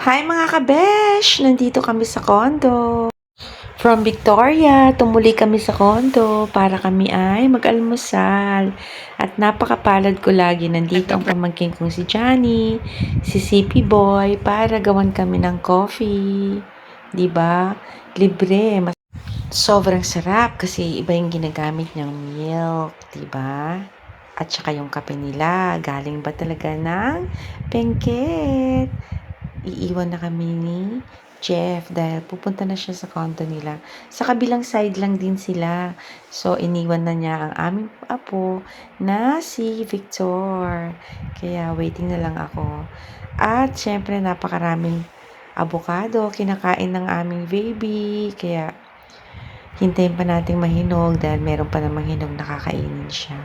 Hi mga kabesh! Nandito kami sa condo. From Victoria, tumuli kami sa condo para kami ay mag-almusal. At napakapalad ko lagi, nandito ang pamangkin kong si Johnny, si CP Boy, para gawan kami ng coffee. Diba? Libre. Sobrang sarap kasi iba yung ginagamit niyang milk. Diba? At saka yung kape nila, galing ba talaga ng Benguet? Iiwan na kami ni Jeff dahil pupunta na siya sa condo nila. Sa kabilang side lang din sila. So, iniwan na niya ang aming apo na si Victor. Kaya, waiting na lang ako. At, syempre, napakaraming avocado kinakain ng aming baby. Kaya, hintayin pa nating mahinog dahil meron pa namang hinog na kakainin siya.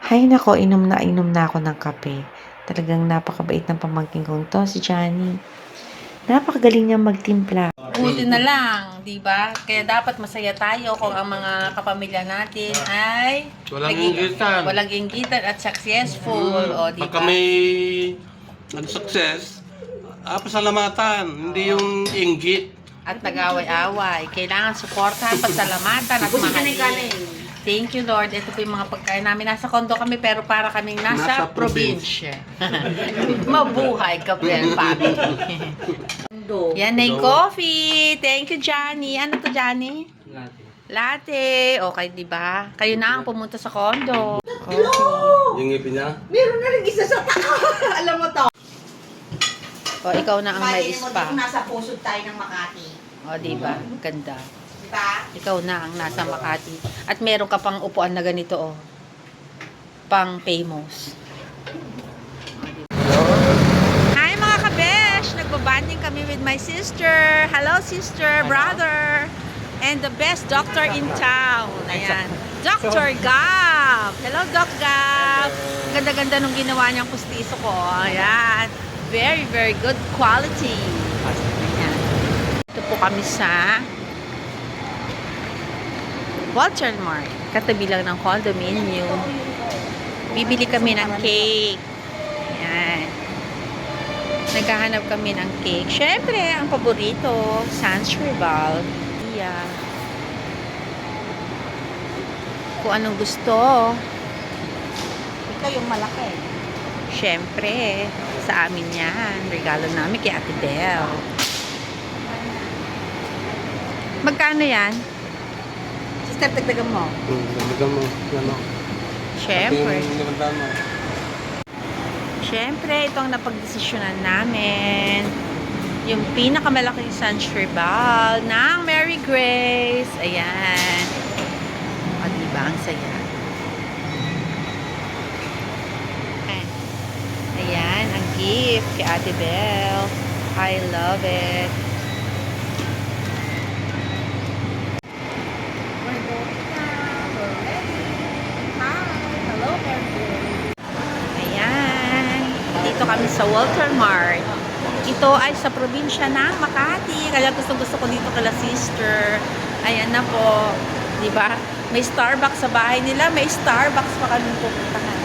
Hay nako, inom na ako ng kape. Talagang napakabait ng pamangkin kong to, si Johnny. Napakagaling niyang magtimpla. Buti na lang, di ba? Kaya dapat masaya tayo kung ang mga kapamilya natin ay walang inggitan at successful. O, di ba? Pagka may nag-success, pasalamatan, hindi yung inggit. At nag-away-away. Kailangan suportahan, pasalamatan at mahalin. Thank you, Lord. Ito po yung mga pagkain namin. Nasa condo kami, pero para kaming nasa probinsya. Mabuhay ka, friend, family. Yan na yung coffee. Thank you, Johnny. Ano to, Johnny? Latte. Okay, di ba? Kayo na ang pumunta sa condo. Yung ngipin niya? Meron na rin isa sa taka. Alam mo to. O, ikaw na ang may spa. Nasa pusod tayo ng Makati. O, di ba? Ganda. Diba? Ikaw na ang nasa Makati. At meron ka pang upuan na ganito, oh. Pang famous. Hi mga kabesh! Nagbabanding kami with my sister. Hello sister, brother. And the best doctor in town. Ayan. Dr. Gab. Hello, Doc Gab. Ganda-ganda nung ginawa niyang pustiso ko. Ayan. Very, very good quality. Ayan. Ito po kami sa Walter Mart. Katabi lang ng condominium. Bibili kami ng cake. Ayan. Naghahanap kami ng cake. Syempre, ang paborito, Sans Rival. Yeah. Kung anong gusto. Ikaw yung malaki. Syempre, sa amin yan. Regalo namin kay Ate Belle. Magkano yan? Sister, tagdagan mo. Nagdagan mo. Ano? Syempre. Nagdagan mo. Syempre, ito ang napagdesisyonan namin. Yung pinakamalaking sunshrival ng Mary Grace. Ayan. O, diba? Ang saya. Ayan, ang gift kay Ate Belle. I love it. Ayan. Dito kami sa Walter Mart. Ito ay sa probinsya ng Makati. Kaya gusto ko dito kala sister. Ayan na po. Diba? May Starbucks sa bahay nila. May Starbucks pa kami pupuntahan.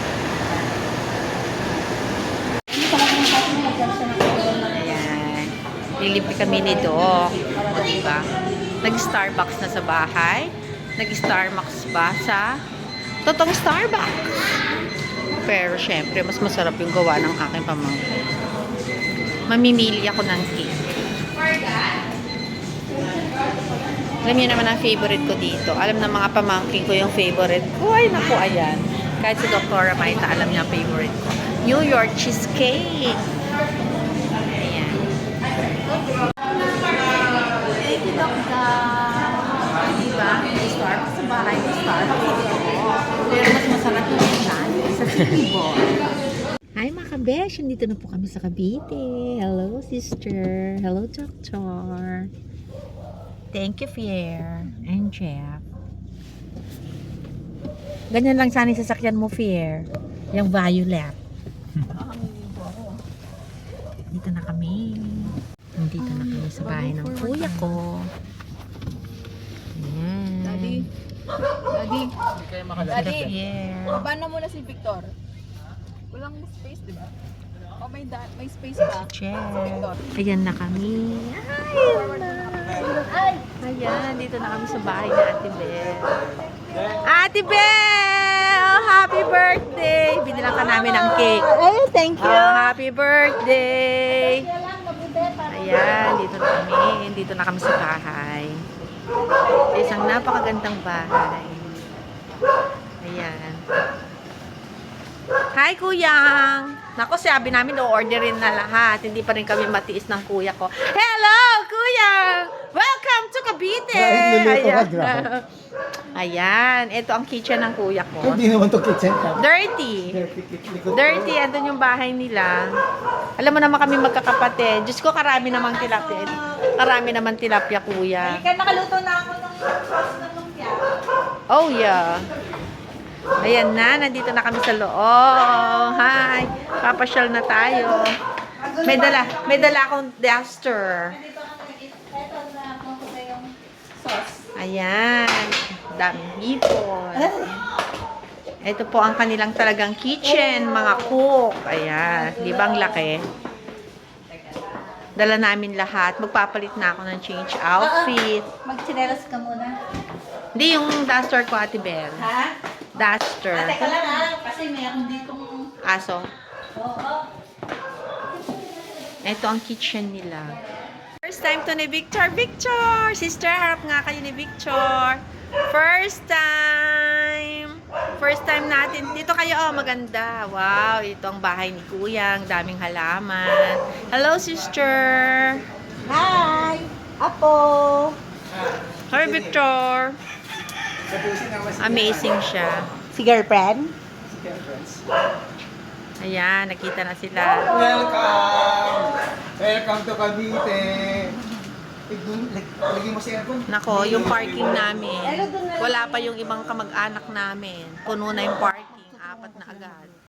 Ayan. Lilipi kami ni Doc. O diba? Nag-Starbucks na sa bahay. Nag-Starbucks ba sa totoong Starbucks? Pero syempre, mas masarap yung gawa ng aking pamangkin. Mamimili ako ng cake. Alam niyo naman ang favorite ko dito. Alam ng mga pamangkin ko yung favorite ko. Ay, naku, ayan. Kahit si Dr. Maita, alam niya ang favorite ko. New York cheesecake. Ayan. Thank you, Dr. Diba? May Starbucks sa bahay. May Starbucks sa dito. Pero mas masarap yung yan sa City Boy. Hi mga kabesh, nandito na po kami sa Cavite. Hello sister. Hello doctor. Thank you Fier and Jeff. Ganyan lang sana yung sasakyan mo Fier. Yung violet. Dito na kami. Nandito na kami sa bahay ng kuya ko. Ayan. Daddy. Daddy. Fier. Paano mo na si Victor? Walang space, di ba? Oh, may space pa. Check. Ayan na kami. Ay! Ayan, dito na kami sa bahay ni Ate Bel. Ate Bel! Happy birthday! Binilang ka namin ng cake. Ay, thank you. Happy birthday! Ayan, dito na kami. Dito na kami sa bahay. Isang napakagandang bahay. Ayan. Hi, Kuyang! Naku, sabi namin, o-orderin na lahat. Hindi pa rin kami matiis ng kuya ko. Hello, Kuyang! Welcome to Cavite! Ayan. Ayan. Ito ang kitchen ng kuya ko. Hindi naman to kitchen ka. Dirty. Dirty. Andun yung bahay nila. Alam mo naman kami magkakapatid. Diyos ko, karami namang tilapia. Karami naman tilapia, kuya. Kaya nakaluto na ako ng sauce ng lumpia. Oh, yeah. Ayan na, nandito na kami sa loob. Hi. Papasyal na tayo. May dala akong duster. Ito na ako yung sauce. Ayan. Daming hipon. Ito po ang kanilang talagang kitchen, mga cook. Ayan. Di ba ang laki? Dala namin lahat. Magpapalit na ako ng change outfit. Magchinelas ka muna. Hindi, yung duster ko, Ate Bel. Ha? Duster. Teka lang ha. Kasi may akong ditong... Aso. Oo. Ito ang kitchen nila. First time to ni Victor. Victor! Sister, harap nga kayo ni Victor. First time! First time natin. Dito kayo, oh, maganda. Wow, ito ang bahay ni Kuya. Ang daming halaman. Hello, sister! Hi! Apo! Hi, Victor! Amazing siya. Si girlfriend? Ayan, nakita na sila. Welcome! Welcome to Cavite! Lagi mo sa aircon. Nako, yung parking namin. Wala pa yung ibang kamag-anak namin. Puno na yung parking. 4 na agad.